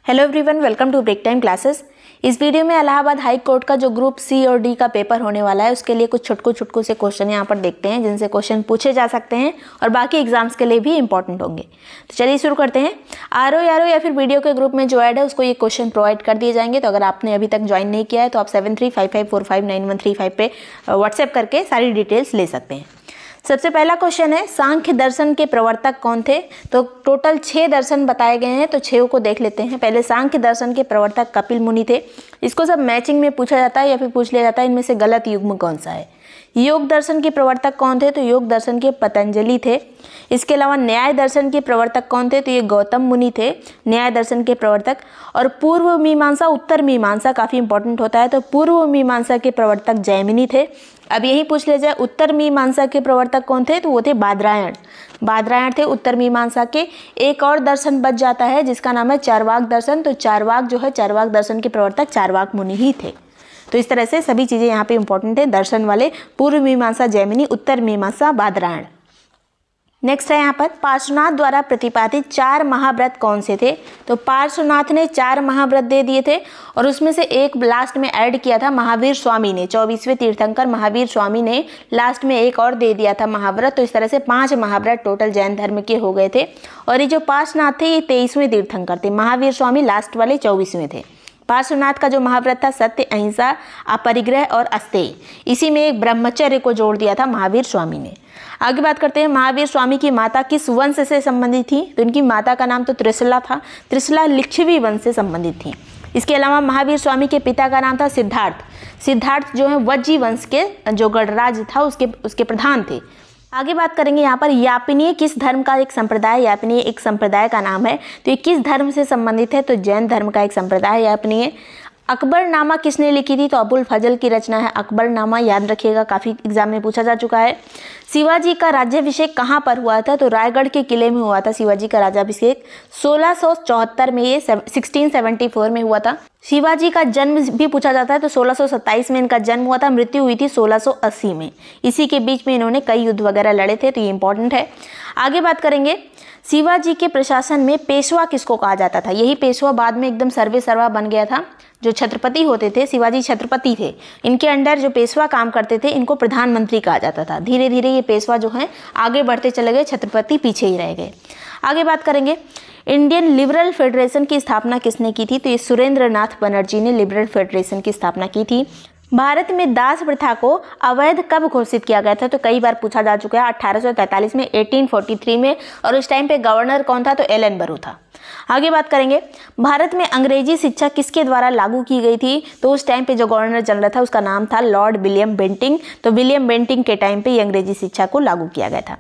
Hello everyone, welcome to break time classes. इस video में Allahabad high court का जो ग्रुप सी और डी का पेपर होने वाला है उसके लिए कुछ छुटकू से क्वेश्चन यहाँ पर देखते हैं जिनसे क्वेश्चन पूछे जा सकते हैं और बाकी एग्जाम्स के लिए भी इंपॉर्टेंट होंगे। तो चलिए शुरू करते हैं। आरओ या फिर वीडियो के ग्रुप में जो ऐड है उसको ये क्वेश्चन प्रोवाइड कर दिए जाएंगे। तो अगर आपने अभी तक ज्वाइन नहीं किया है तो आप 7355459135 पे व्हाट्सएप करके सारी डिटेल्स ले सकते हैं। सबसे पहला क्वेश्चन है, सांख्य दर्शन के प्रवर्तक कौन थे? तो टोटल 6 दर्शन बताए गए हैं, तो 6 को देख लेते हैं। पहले सांख्य दर्शन के प्रवर्तक कपिल मुनि थे। इसको सब मैचिंग में पूछा जाता है या फिर पूछ लिया जाता है इनमें से गलत युग्म कौन सा है। योग दर्शन के प्रवर्तक कौन थे? तो योग दर्शन के पतंजलि थे। इसके अलावा न्याय दर्शन के प्रवर्तक कौन थे? तो ये गौतम मुनि थे, न्याय दर्शन के प्रवर्तक। और पूर्व मीमांसा उत्तर मीमांसा काफ़ी इंपॉर्टेंट होता है, तो पूर्व मीमांसा के प्रवर्तक जैमिनी थे। अब यही पूछ लिया जाए उत्तर मीमांसा के प्रवर्तक कौन थे? तो वो थे बादरायण थे उत्तर मीमांसा के। एक और दर्शन बच जाता है जिसका नाम है चारवाक दर्शन। तो चारवाक जो है, चारवाक दर्शन के प्रवर्तक चारवाक मुनि ही थे। तो इस तरह से सभी चीज़ें यहाँ पे इंपॉर्टेंट है दर्शन वाले, पूर्व मीमांसा जैमिनी, उत्तर मीमांसा बादरायण। नेक्स्ट है यहाँ पर, पार्श्वनाथ द्वारा प्रतिपादित 4 महाव्रत कौन से थे? तो पार्श्वनाथ ने 4 महाव्रत दे दिए थे और उसमें से एक लास्ट में ऐड किया था महावीर स्वामी ने। 24वें तीर्थंकर महावीर स्वामी ने लास्ट में एक और दे दिया था महाव्रत। तो इस तरह से 5 महाव्रत टोटल जैन धर्म के हो गए थे। और ये जो पार्श्वनाथ थे ये 23वें तीर्थंकर थे, महावीर स्वामी लास्ट वाले 24वें थे। पार्श्वनाथ का जो महाव्रत था सत्य, अहिंसा, अपरिग्रह और अस्तेय, इसी में एक ब्रह्मचर्य को जोड़ दिया था महावीर स्वामी ने। आगे बात करते हैं, महावीर स्वामी की माता किस वंश से संबंधित थी? तो इनकी माता का नाम तो त्रिशला था। त्रिशला लिच्छवी वंश से संबंधित थी। इसके अलावा महावीर स्वामी के पिता का नाम था सिद्धार्थ जो है वज्जी वंश के जो गणराज था उसके प्रधान थे। आगे बात करेंगे यहाँ पर, यापिनीय किस धर्म का एक संप्रदाय? यापिनीय एक संप्रदाय का नाम है। तो ये किस धर्म से संबंधित है? तो जैन धर्म का एक संप्रदाय यापिनीय। अकबरनामा किसने लिखी थी? तो अबुल फजल की रचना है अकबरनामा, याद रखिएगा, काफ़ी एग्जाम में पूछा जा चुका है। शिवाजी का राज्याभिषेक कहाँ पर हुआ था? तो रायगढ़ के किले में हुआ था शिवाजी का राज्याभिषेक। 1674 में, ये 1674 में हुआ था। शिवाजी का जन्म भी पूछा जाता है, तो 1627 में इनका जन्म हुआ था, मृत्यु हुई थी 1680 में। इसी के बीच में इन्होंने कई युद्ध वगैरह लड़े थे, तो ये इंपॉर्टेंट है। आगे बात करेंगे, शिवाजी के प्रशासन में पेशवा किसको कहा जाता था? यही पेशवा बाद में एकदम सर्वे सर्वा बन गया था। जो छत्रपति होते थे, शिवाजी छत्रपति थे, इनके अंडर जो पेशवा काम करते थे इनको प्रधानमंत्री कहा जाता था। धीरे धीरे ये पेशवा जो हैं आगे बढ़ते चले गए, छत्रपति पीछे ही रह गए। आगे बात करेंगे, इंडियन लिबरल फेडरेशन की स्थापना किसने की थी? तो ये सुरेंद्र नाथ बनर्जी ने लिबरल फेडरेशन की स्थापना की थी। भारत में दास प्रथा को अवैध कब घोषित किया गया था? तो कई बार पूछा जा चुका है, 1843 में, 1843 में। और उस टाइम पे गवर्नर कौन था? तो एलन बरू था। आगे बात करेंगे, भारत में अंग्रेजी शिक्षा किसके द्वारा लागू की गई थी? तो उस टाइम पे जो गवर्नर जनरल था उसका नाम था लॉर्ड विलियम बेंटिंग। तो विलियम बेंटिंग के टाइम पे ये अंग्रेजी शिक्षा को लागू किया गया था।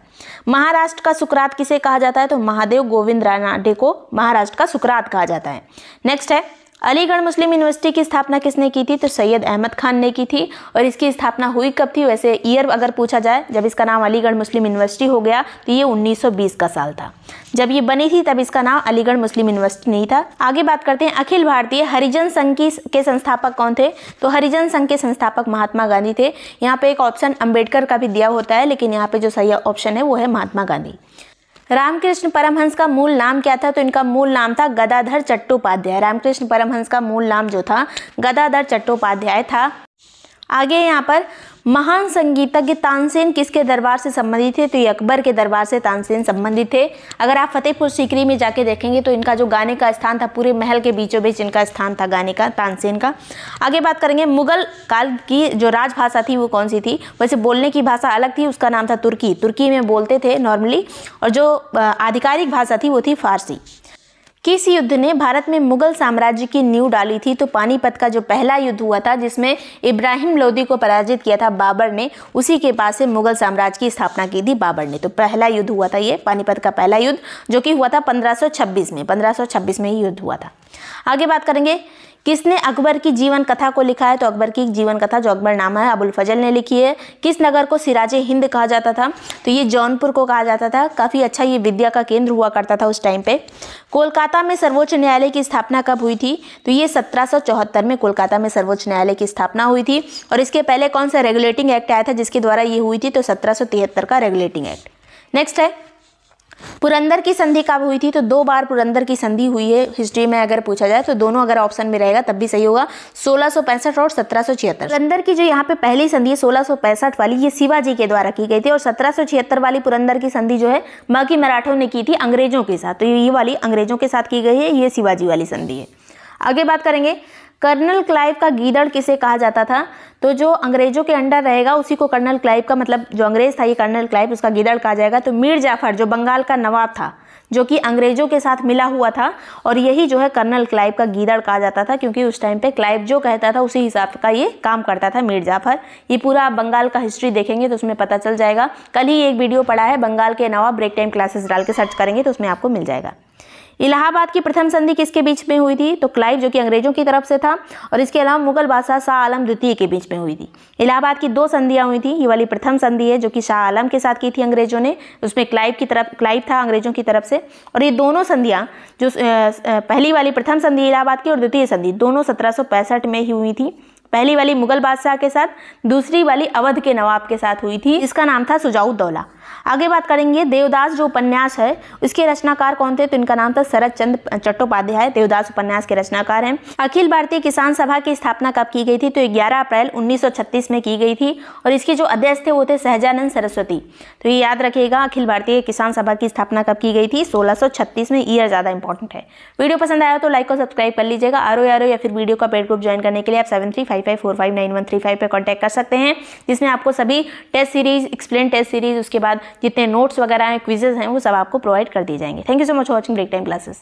महाराष्ट्र का सुकरात किसे कहा जाता है? तो महादेव गोविंद रानडे को महाराष्ट्र का सुकरात कहा जाता है। नेक्स्ट है, अलीगढ़ मुस्लिम यूनिवर्सिटी की स्थापना किसने की थी? तो सैयद अहमद खान ने की थी। और इसकी स्थापना हुई कब थी? वैसे ईयर अगर पूछा जाए, जब इसका नाम अलीगढ़ मुस्लिम यूनिवर्सिटी हो गया तो ये 1920 का साल था। जब ये बनी थी तब इसका नाम अलीगढ़ मुस्लिम यूनिवर्सिटी नहीं था। आगे बात करते हैं, अखिल भारतीय हरिजन संघ के संस्थापक कौन थे? तो हरिजन संघ के संस्थापक महात्मा गांधी थे। यहाँ पे एक ऑप्शन अंबेडकर का भी दिया होता है, लेकिन यहाँ पे जो सही ऑप्शन है वो है महात्मा गांधी। रामकृष्ण परमहंस का मूल नाम क्या था? तो इनका मूल नाम था गदाधर चट्टोपाध्याय। रामकृष्ण परमहंस का मूल नाम जो था गदाधर चट्टोपाध्याय था। आगे यहाँ पर, महान संगीतज्ञ तानसेन किसके दरबार से संबंधित थे? तो ये अकबर के दरबार से तानसेन संबंधित थे। अगर आप फतेहपुर सीकरी में जाके देखेंगे तो इनका जो गाने का स्थान था, पूरे महल के बीचों बीच इनका स्थान था गाने का, तानसेन का। आगे बात करेंगे, मुगल काल की जो राजभाषा थी वो कौन सी थी? वैसे बोलने की भाषा अलग थी, उसका नाम था तुर्की। तुर्की में बोलते थे नॉर्मली, और जो आधिकारिक भाषा थी वो थी फारसी। किस युद्ध ने भारत में मुगल साम्राज्य की नींव डाली थी? तो पानीपत का जो पहला युद्ध हुआ था जिसमें इब्राहिम लोदी को पराजित किया था बाबर ने, उसी के पास से मुगल साम्राज्य की स्थापना की थी बाबर ने। तो पहला युद्ध हुआ था ये पानीपत का पहला युद्ध, जो कि हुआ था 1526 में। 1526 में ही युद्ध हुआ था। आगे बात करेंगे, किसने अकबर की जीवन कथा को लिखा है? तो अकबर की जीवन कथा जो अकबरनामा है अबुल फजल ने लिखी है। किस नगर को सिराजे हिंद कहा जाता था? तो ये जौनपुर को कहा जाता था। काफ़ी अच्छा ये विद्या का केंद्र हुआ करता था उस टाइम पे। कोलकाता में सर्वोच्च न्यायालय की स्थापना कब हुई थी? तो ये 1774 में कोलकाता में सर्वोच्च न्यायालय की स्थापना हुई थी। और इसके पहले कौन सा रेगुलेटिंग एक्ट आया था जिसके द्वारा ये हुई थी? तो 1773 का रेगुलेटिंग एक्ट। नेक्स्ट है, पुरंदर की संधि कब हुई थी? तो 2 बार पुरंदर की संधि हुई है हिस्ट्री में, अगर पूछा जाए तो दोनों अगर ऑप्शन में रहेगा तब भी सही होगा, 1665 और 1776। पुरंदर की जो यहाँ पे पहली संधि है 1665 वाली, ये शिवाजी के द्वारा की गई थी, और 1776 वाली पुरंदर की संधि जो है बाकी मराठों ने की थी अंग्रेजों के साथ, तो ये वाली अंग्रेजों के साथ की गई है, ये शिवाजी वाली संधि है। आगे बात करेंगे, कर्नल क्लाइव का गीदड़ किसे कहा जाता था? तो जो अंग्रेजों के अंडर रहेगा उसी को कर्नल क्लाइव का, मतलब जो अंग्रेज था ये कर्नल क्लाइव, उसका गीदड़ कहा जाएगा। तो मीर जाफर जो बंगाल का नवाब था, जो कि अंग्रेजों के साथ मिला हुआ था, और यही जो है कर्नल क्लाइव का गीदड़ कहा जाता था, क्योंकि उस टाइम पे क्लाइव जो कहता था उसी हिसाब का ये काम करता था मीर जाफर। ये पूरा आप बंगाल का हिस्ट्री देखेंगे तो उसमें पता चल जाएगा। कल ही एक वीडियो पढ़ा है बंगाल के नवाब, ब्रेक टाइम क्लासेस डाल के सर्च करेंगे तो उसमें आपको मिल जाएगा। इलाहाबाद की प्रथम संधि किसके बीच में हुई थी? तो क्लाइव जो कि अंग्रेजों की तरफ से था, और इसके अलावा मुगल बादशाह शाह आलम द्वितीय के बीच में हुई थी। इलाहाबाद की 2 संधियां हुई थी, ये वाली प्रथम संधि है जो कि शाह आलम के साथ की थी अंग्रेजों ने, उसमें क्लाइव था अंग्रेजों की तरफ से, और ये दोनों संधियां जो पहली वाली प्रथम संधि इलाहाबाद की और द्वितीय संधि दोनों 1765 में ही हुई थी। पहली वाली मुगल बादशाह के साथ, दूसरी वाली अवध के नवाब के साथ हुई थी, इसका नाम था शुजाउद्दौला। आगे बात करेंगे, देवदास जो उपन्यास है उसके रचनाकार कौन थे? तो इनका नाम था शरद चंद्र चट्टोपाध्याय, देवदास उपन्यास के रचनाकार हैं। अखिल भारतीय किसान सभा की स्थापना कब की गई थी? तो 11 अप्रैल 1936 में की गई थी, और इसके जो अध्यक्ष थे वो थे सहजानंद सरस्वती। तो ये याद रखिएगा, अखिल भारतीय किसान सभा की स्थापना कब की गई थी? 1636 में। ईयर ज़्यादा इंपॉर्टेंट है। वीडियो पसंद आया तो लाइक और सब्सक्राइब कर लीजिएगा। आरो या फिर वीडियो का पेड ग्रुप ज्वाइन करने के लिए आप 7355459135 पे कॉन्टैक्ट कर सकते हैं, जिसमें आपको सभी test series, explain test series, उसके बाद जितने नोट्स वगैरह हैं, क्विजेज हैं, वो सब आपको प्रोवाइड कर दिए जाएंगे। Thank you so much for watching break time classes.